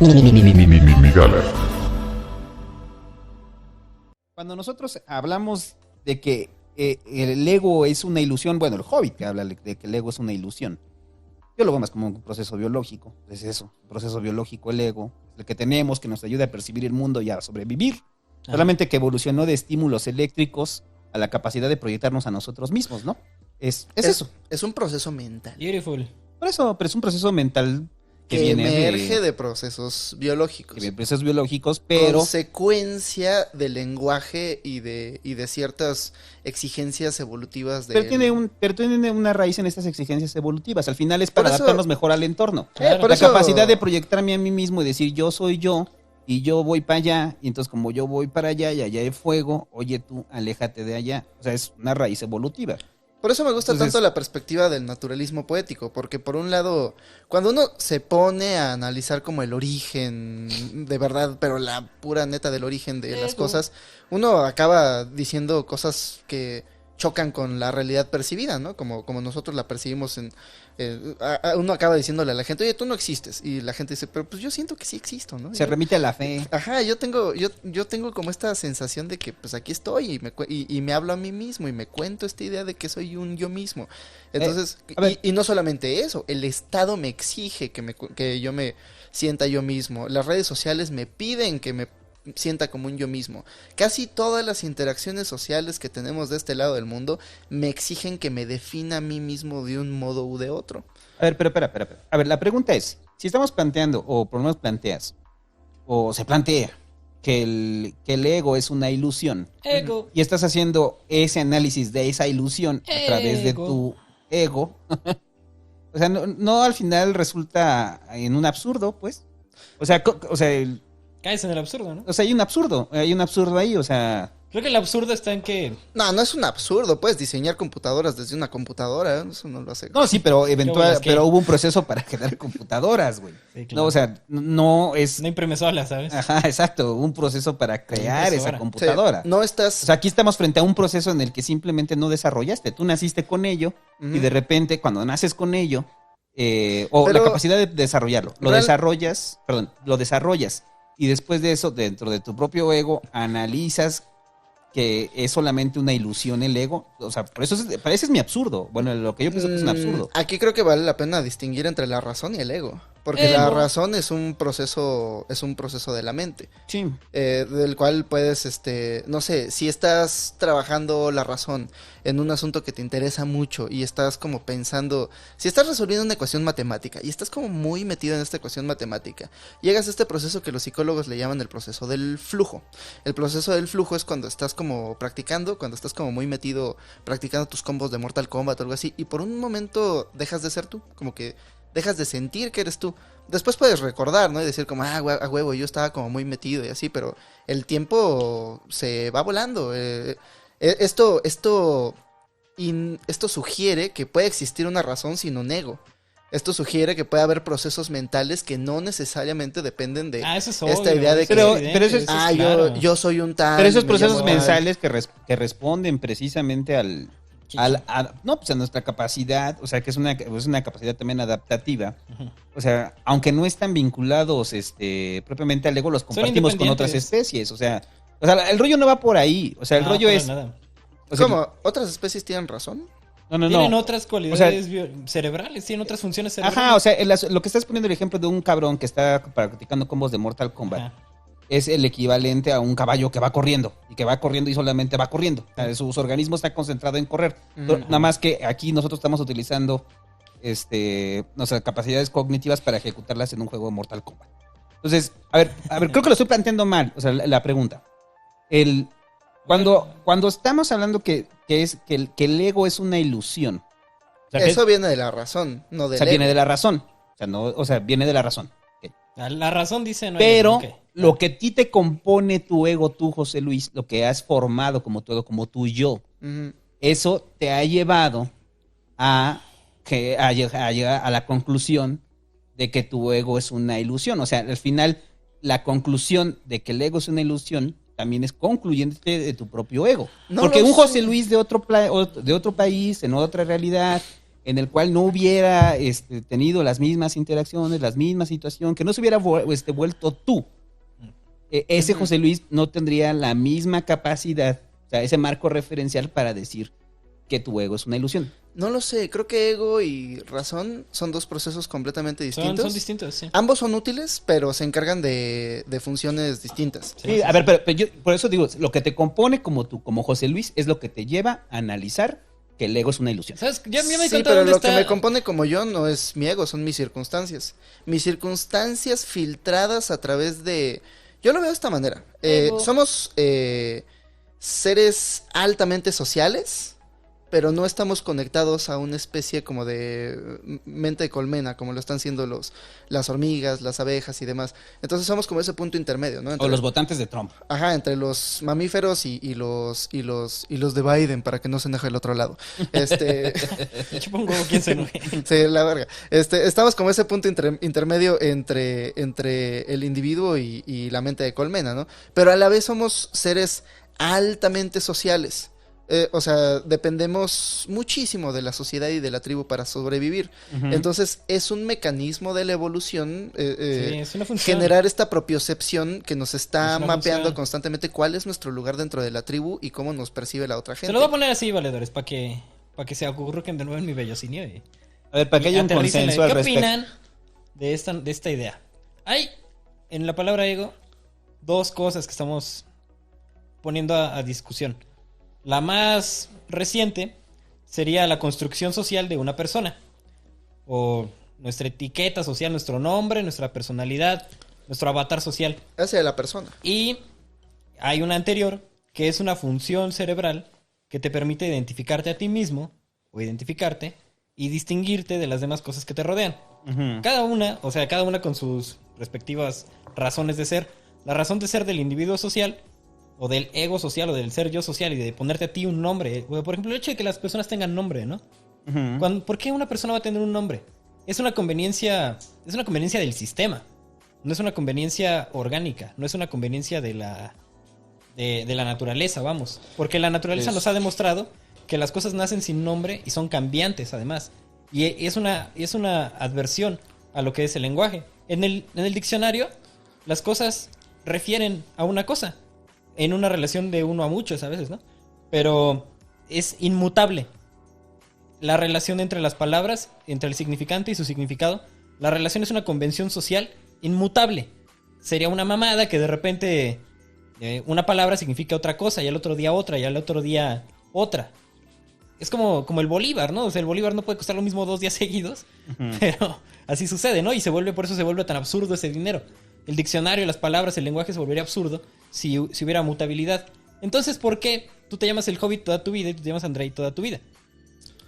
Migala. Cuando nosotros hablamos de que el ego es una ilusión, bueno, el Hobbit que habla de que el ego es una ilusión, yo lo veo más como un proceso biológico, es eso, un proceso biológico, el ego, el que tenemos, que nos ayuda a percibir el mundo y a sobrevivir, solamente que evolucionó de estímulos eléctricos a la capacidad de proyectarnos a nosotros mismos, ¿no? Es eso. Es un proceso mental. Beautiful. Por eso, pero es un proceso mental que Que viene emerge de procesos biológicos. de procesos biológicos, pero consecuencia del lenguaje y de ciertas exigencias evolutivas pero tiene una raíz en estas exigencias evolutivas. Al final es para Por eso- adaptarnos mejor al entorno. Claro. por La eso- capacidad de proyectarme a mí mismo y decir yo soy yo y yo voy para allá, y entonces como yo voy para allá y allá hay fuego, oye tú, aléjate de allá. O sea, es una raíz evolutiva. Por eso me gusta Entonces- tanto la perspectiva del naturalismo poético, porque por un lado, cuando uno se pone a analizar como el origen de verdad, pero la pura neta del origen de las cosas, uno acaba diciendo cosas que chocan con la realidad percibida, ¿no? Como nosotros la percibimos uno acaba diciéndole a la gente, oye, tú no existes, y la gente dice, pero pues yo siento que sí existo, ¿no? Se remite a la fe. Ajá, yo tengo como esta sensación de que pues aquí estoy y me hablo a mí mismo y me cuento esta idea de que soy un yo mismo. Entonces, a ver. y no solamente eso, el Estado me exige que yo me sienta yo mismo. Las redes sociales me piden que me sienta como un yo mismo. Casi todas las interacciones sociales que tenemos de este lado del mundo me exigen que me defina a mí mismo de un modo u de otro. A ver, pero espera. A ver, la pregunta es, si estamos planteando, o por lo menos planteas, o se plantea, que el ego es una ilusión, Ego. y estás haciendo ese análisis de esa ilusión a través de Ego. tu ego, o sea, no al final resulta en un absurdo, pues. O sea, Caes en el absurdo, ¿no? hay un absurdo ahí, o sea, Creo que el absurdo está en que... No es un absurdo, puedes diseñar computadoras desde una computadora, eso no lo hace. no, sí, pero es que- pero hubo un proceso para crear computadoras, güey. Sí, claro. No, o sea, no es, No imprime sola, ¿sabes? ajá, exacto, hubo un proceso para crear esa impresora. computadora. No estás. O sea, aquí estamos frente a un proceso en el que simplemente no desarrollaste. Tú naciste con ello y de repente cuando naces con ello, o Pero- la capacidad de desarrollarlo, lo Real- desarrollas y después de eso, dentro de tu propio ego, analizas que es solamente una ilusión el ego. O sea, por eso para eso es mi absurdo. Bueno, lo que yo pienso que es un absurdo. Aquí creo que vale la pena distinguir entre la razón y el ego. Porque la Ego. razón es un proceso de la mente. Sí. Del cual puedes, no sé, si estás trabajando la razón en un asunto que te interesa mucho y estás como pensando, si estás resolviendo una ecuación matemática y estás como muy metido en esta ecuación matemática, llegas a este proceso que los psicólogos le llaman el proceso del flujo. El proceso del flujo es cuando estás como practicando, cuando estás como muy metido practicando tus combos de Mortal Kombat o algo así, y por un momento dejas de ser tú, como que dejas de sentir que eres tú. Después puedes recordar, ¿no? Y decir como, a huevo, yo estaba como muy metido y así, pero el tiempo se va volando. Esto sugiere que puede existir una razón sin un ego. Esto sugiere que puede haber procesos mentales que no necesariamente dependen de Eso es esta obvio, idea de que... Pero eso es- claro. yo soy un tal... Pero esos me procesos llamo tal. mensales que responden precisamente pues a nuestra capacidad, o sea, que es una capacidad también adaptativa. O sea, aunque no están vinculados propiamente al ego, los compartimos con otras independientes. especies. O sea, el rollo no va por ahí. O sea, el No, rollo para es. nada. O sea, ¿Cómo? ¿Otras especies tienen razón? no. Tienen otras cualidades O sea, cerebrales, tienen otras funciones cerebrales. Ajá, o sea, lo que estás poniendo el ejemplo de un cabrón que está practicando combos de Mortal Kombat. Ajá. Es el equivalente a un caballo que va corriendo y solamente va corriendo. O sea, su organismo está concentrado en correr. Nada más que aquí nosotros estamos utilizando nuestras capacidades cognitivas para ejecutarlas en un juego de Mortal Kombat. Entonces, a ver, creo que lo estoy planteando mal, o sea, la pregunta. Cuando estamos hablando que el ego es una ilusión, o sea, Eso viene de la razón, no del ego. viene de la razón. Viene de la razón. Ok. La razón dice no hay Pero ego, ok. lo que a ti te compone tu ego, tú, José Luis, lo que has formado como tu ego, como tu yo, Ujú. eso te ha llevado a llegar a la conclusión de que tu ego es una ilusión. O sea, al final, la conclusión de que el ego es una ilusión también es concluyente de tu propio ego. No Porque lo un sé. José Luis de otro país, en otra realidad, en el cual no hubiera tenido las mismas interacciones, las mismas situaciones, que no se hubiera vuelto tú, ese José Luis no tendría la misma capacidad, o sea, ese marco referencial para decir que tu ego es una ilusión. No lo sé, creo que ego y razón son dos procesos completamente distintos. Son distintos, sí. Ambos son útiles, pero se encargan de funciones distintas. Sí, a ver, pero yo por eso digo, lo que te compone como tú, como José Luis, es lo que te lleva a analizar que el ego es una ilusión. ¿Sabes? Ya me di Sí, cuenta pero dónde lo está. que me compone como yo no es mi ego, son mis circunstancias. Mis circunstancias filtradas a través de... Yo lo veo de esta manera. Ego. Somos seres altamente sociales, pero no estamos conectados a una especie como de mente de colmena, como lo están siendo las hormigas, las abejas y demás. Entonces somos como ese punto intermedio, ¿no? O los votantes de Trump. Ajá, entre los mamíferos y los de Biden, para que no se enoje el otro lado. Chupa un huevo, ¿quién se enoje? Sí, la verga. Estamos como ese punto intermedio entre el individuo y la mente de colmena, ¿no? Pero a la vez somos seres altamente sociales. O sea, dependemos muchísimo de la sociedad y de la tribu para sobrevivir. Ujú. Entonces, es un mecanismo de la evolución Sí, es una función. generar esta propiocepción que nos está Es una mapeando función. constantemente cuál es nuestro lugar dentro de la tribu y cómo nos percibe la otra gente. Se lo voy a poner así, valedores, para que se ocurran de nuevo en mi bellocinio. A ver, para que haya un Aterrícenle. consenso al ¿Qué respecto. opinan de esta idea? Hay en la palabra ego dos cosas que estamos poniendo a discusión. La más reciente sería la construcción social de una persona, o nuestra etiqueta social, nuestro nombre, nuestra personalidad, nuestro avatar social. Hacia la persona. Y hay una anterior que es una función cerebral que te permite identificarte a ti mismo o identificarte y distinguirte de las demás cosas que te rodean. Ujú. Cada una con sus respectivas razones de ser. La razón de ser del individuo social o del ego social o del ser yo social y de ponerte a ti un nombre. Por ejemplo, el hecho de que las personas tengan nombre, ¿no? Ujú. ¿Por qué una persona va a tener un nombre? Es una conveniencia del sistema. No es una conveniencia orgánica, no es una conveniencia de la naturaleza, vamos. Porque la naturaleza nos ha demostrado que las cosas nacen sin nombre y son cambiantes, además. Y es una adversión a lo que es el lenguaje. En el diccionario, las cosas refieren a una cosa. En una relación de uno a muchos a veces, ¿no? Pero es inmutable. La relación entre las palabras, entre el significante y su significado, la relación es una convención social inmutable. Sería una mamada que de repente una palabra significa otra cosa y al otro día otra y al otro día otra. Es como el Bolívar, ¿no? O sea, el Bolívar no puede costar lo mismo 2 días seguidos, pero así sucede, ¿no? Y por eso se vuelve tan absurdo ese dinero. El diccionario, las palabras, el lenguaje se volvería absurdo si hubiera mutabilidad. Entonces, ¿por qué tú te llamas el Hobbit toda tu vida y tú te llamas Andrei toda tu vida?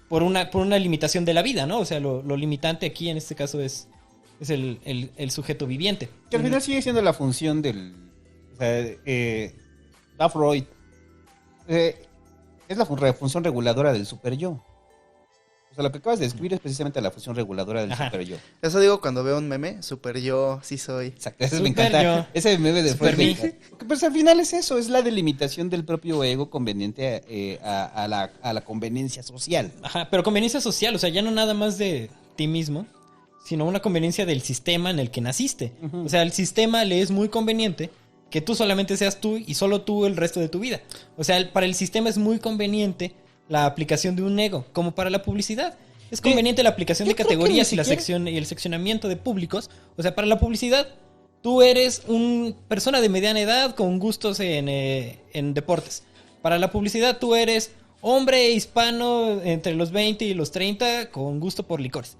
Por una limitación de la vida, ¿no? O sea, lo limitante aquí en este caso es el sujeto viviente. Que al final sigue siendo la función del... O sea, da Freud. Es la función reguladora del super yo. O sea, lo que acabas de describir es precisamente la función reguladora del Ajá. super yo. Eso digo cuando veo un meme, super yo, sí soy. Exacto, ese me Super encanta. yo. Ese meme de Super Freud. mí. Porque pues al final es eso, es la delimitación del propio ego conveniente a la conveniencia social. Ajá, pero conveniencia social, o sea, ya no nada más de ti mismo, sino una conveniencia del sistema en el que naciste. Ujú. O sea, al sistema le es muy conveniente que tú solamente seas tú y solo tú el resto de tu vida. O sea, para el sistema es muy conveniente la aplicación de un ego, como para la publicidad. Es conveniente la aplicación yo de creo que categorías ni y siquiera- y el seccionamiento de públicos. O sea, para la publicidad, tú eres una persona de mediana edad con gustos en deportes. Para la publicidad, tú eres hombre hispano entre los 20 y los 30 con gusto por licores.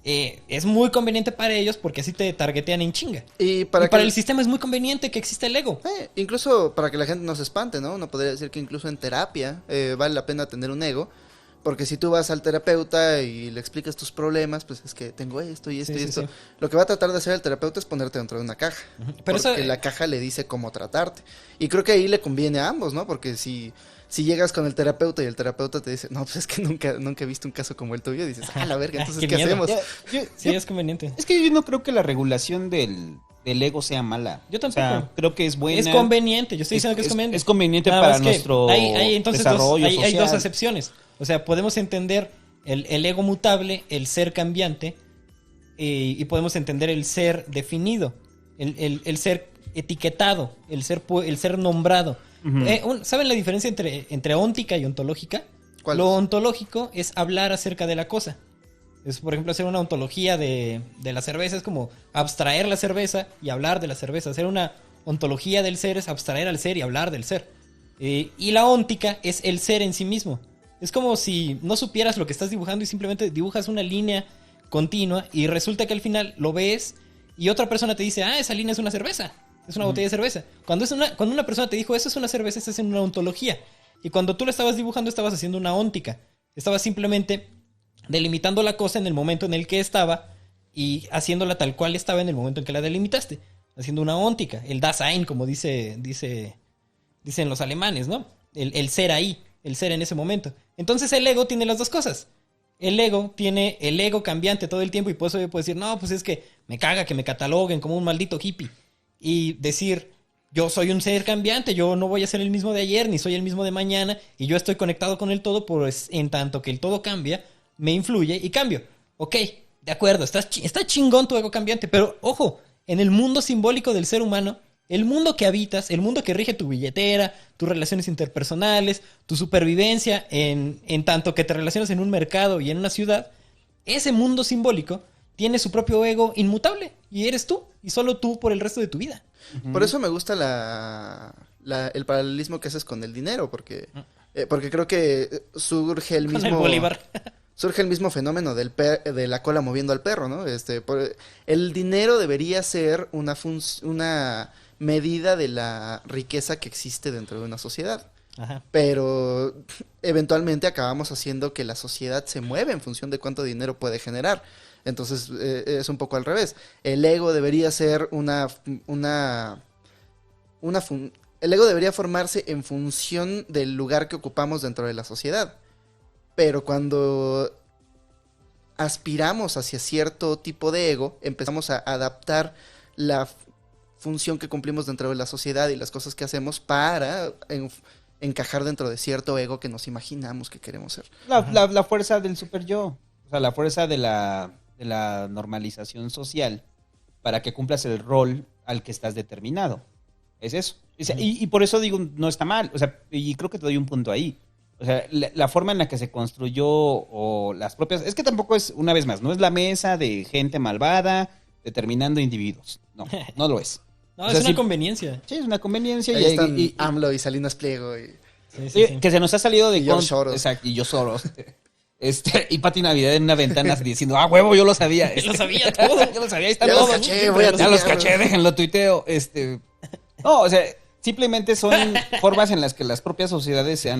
Es muy conveniente para ellos porque así te targetean en chinga. Y Para que... el sistema es muy conveniente que exista el ego. Incluso para que la gente no se espante, ¿no? Uno podría decir que incluso en terapia vale la pena tener un ego. Porque si tú vas al terapeuta y le explicas tus problemas, pues es que tengo esto y esto Sí, y sí, esto. sí. Lo que va a tratar de hacer el terapeuta es ponerte dentro de una caja. Pero Porque eso, la caja le dice cómo tratarte. Y creo que ahí le conviene a ambos, ¿no? Porque si llegas con el terapeuta y el terapeuta te dice, no, pues es que nunca he visto un caso como el tuyo, dices, la verga, entonces, Qué ¿qué miedo. hacemos? sí, es conveniente. Es que yo no creo que la regulación del ego sea mala. Yo tampoco. O sea, creo que es buena. Es conveniente, yo estoy diciendo que es conveniente. Es conveniente Nada para más que nuestro hay entonces desarrollo hay dos social. acepciones. O sea, podemos entender El ego mutable, el ser cambiante, y podemos entender el ser definido, el ser etiquetado, el ser nombrado. ¿Saben la diferencia entre óntica y ontológica? ¿Cuál Lo es? ontológico es hablar acerca de la cosa. Es, por ejemplo, hacer una ontología de la cerveza es como abstraer la cerveza y hablar de la cerveza. Hacer una ontología del ser es abstraer al ser y hablar del ser. Y la óntica es el ser en sí mismo. Es como si no supieras lo que estás dibujando y simplemente dibujas una línea continua y resulta que al final lo ves y otra persona te dice, ah, esa línea es una cerveza, es una botella de cerveza. Cuando una persona te dijo, eso es una cerveza, estás en una ontología. Y cuando tú lo estabas dibujando, estabas haciendo una óntica. Estabas simplemente delimitando la cosa en el momento en el que estaba y haciéndola tal cual estaba en el momento en que la delimitaste. Haciendo una óntica, el Dasein, como dicen los alemanes, ¿no? El ser ahí, el ser en ese momento. Entonces el ego tiene las dos cosas. El ego tiene el ego cambiante todo el tiempo y por eso yo puedo decir, no, pues es que me caga que me cataloguen como un maldito hippie. Y decir, yo soy un ser cambiante, yo no voy a ser el mismo de ayer, ni soy el mismo de mañana, y yo estoy conectado con el todo, pues en tanto que el todo cambia, me influye y cambio. Ok, de acuerdo, está chingón tu ego cambiante, pero ojo, en el mundo simbólico del ser humano, el mundo que habitas, el mundo que rige tu billetera, tus relaciones interpersonales, tu supervivencia, en tanto que te relacionas en un mercado y en una ciudad, ese mundo simbólico tiene su propio ego inmutable y eres tú y solo tú por el resto de tu vida. Por eso me gusta el paralelismo que haces con el dinero, porque creo que surge el Con el mismo Bolívar. surge el mismo fenómeno de la cola moviendo al perro, ¿no? El dinero debería ser una medida de la riqueza que existe dentro de una sociedad. Ajá. Pero eventualmente acabamos haciendo que la sociedad se mueva en función de cuánto dinero puede generar. Entonces es un poco al revés. El ego debería ser el ego debería formarse en función del lugar que ocupamos dentro de la sociedad. Pero cuando aspiramos hacia cierto tipo de ego, empezamos a adaptar la función que cumplimos dentro de la sociedad y las cosas que hacemos para encajar dentro de cierto ego que nos imaginamos que queremos ser. La fuerza del super yo. O sea, la fuerza de la normalización social para que cumplas el rol al que estás determinado. Es eso. O sea, y por eso digo, no está mal. O sea, y creo que te doy un punto ahí. O sea, la forma en la que se construyó o las propias... Es que tampoco es, una vez más, no es la mesa de gente malvada determinando individuos. No, no lo es. No, O sea, es una sí, conveniencia. sí, es una conveniencia. Ahí están y- AMLO y Salinas Pliego. Sí, sí, Sí, sí. que se nos ha salido de Y George Soros. Exacto, y yo Soros. Y Pati Navidad en una ventana diciendo, ah, huevo, yo lo sabía. Lo sabía todo. Yo lo sabía, ahí están Ya los todos. caché, voy a Ya los tuitearlo. caché, déjenlo tuiteo. No, o sea, simplemente son formas en las que las propias sociedades se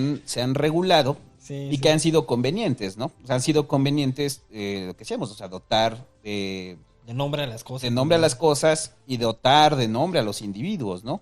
han regulado Sí, y sí. que han sido convenientes, ¿no? O sea, han sido convenientes, lo que decíamos, o sea, dotar De nombre a las cosas. de nombre a las cosas y dotar de nombre a los individuos, ¿no?